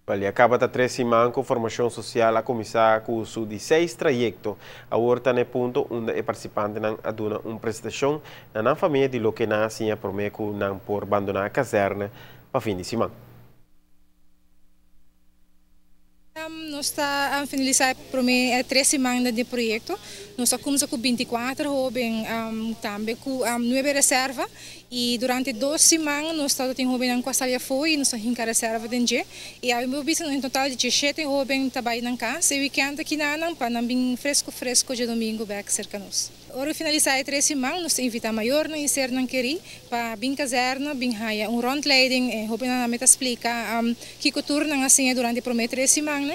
Vale, acaba de 3 semanas com formação social a começar com o 16 trajecto. Agora no ponto onde o participante não aduna uma prestação na família de lo que nasce a prometer não por abandonar a caserna para fim de semana. Nós estamos a finalizar por 3 semanas de projeto. Nós começamos com 24 jovens, também com 9 reservas. E durante 2 semanas nós estamos tendo jovens com a salia foi e nós temos reserva de dia. E abbiamo visto um total de 17 jovens trabalhando em casa. E weekend aqui na para bem fresco de domingo back cerca nós. Ora finalizar 3 semanas nós invitamos maior na ser não querer para bem caserna, bem haia rondleiding, jovens na meta explica que turno assim durante por 3 semanas.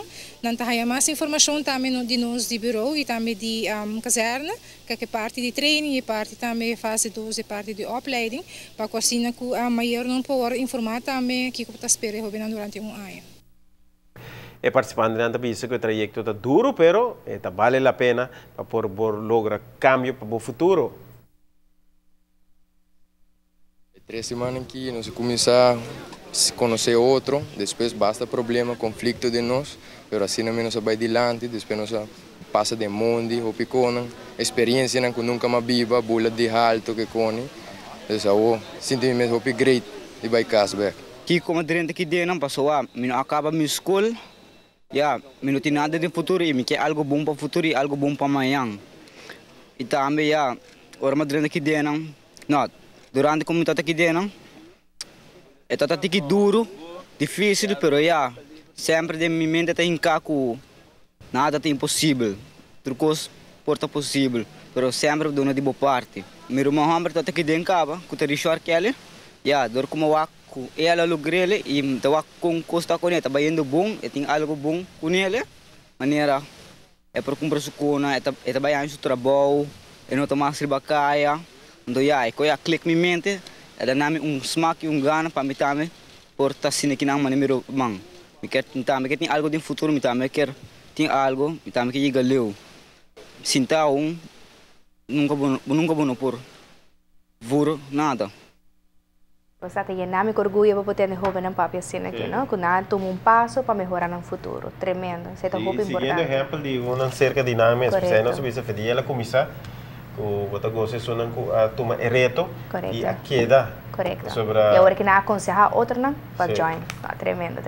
Não há mais informação também de nós de bureau e também de caserna, que é parte de training e parte também fase 2 e parte de opleiding, para que assim a maior não pode informar também que está esperando durante um ano. E participante não pensa que o trajeto está duro, pero vale a pena para por lograr cambio para o futuro. 3 semanas que nós começamos a conhecer outro, depois basta problema, conflito de nós, pero assim não nós vai adiante, depois nós passa de mundo, o picona, experiência que nunca mais viva, bula de alto que cone, então sentimento hope great e vai casa. Que como durante que dia não passou acaba minha escola, não tem nada de futuro e me quer algo bom para o futuro e algo bom para amanhã. E também ora durante que dia não, durante como está aqui dia não, é tá aqui duro, difícil, pero sempre de minha mente tem caco, nada é impossível, trucos porta possível, pero sempre dona de boa parte. Meu irmão Hamber tá aqui dentro cava, com o Richard Kelly, dor como ela logrele e tawa com costa com ele, tá indo bom, e tem algo bom com ele, maneira é para cumprir sua cona, é trabalhar no trabalho, é não tomar sirbacaia, então é clique minha mente, é dar smack e gana para me também, por estar sendo aqui na maneira man, me quer também tem algo de futuro, me também quer tem algo, me também que chega leu, sinta nunca bom por vuro nada. Você tem enorme orgulho para poder jovem em papel assim aqui, não? Que nada toma passo para melhorar no futuro, tremendo. Isso é tão importante. Seguindo exemplo de uma cerca dinâmica, se nós vamos fazer ela começar, o outra coisa é tomar reto e a queda. Correto. E agora que não aconselhar outro não, para join, tremendo.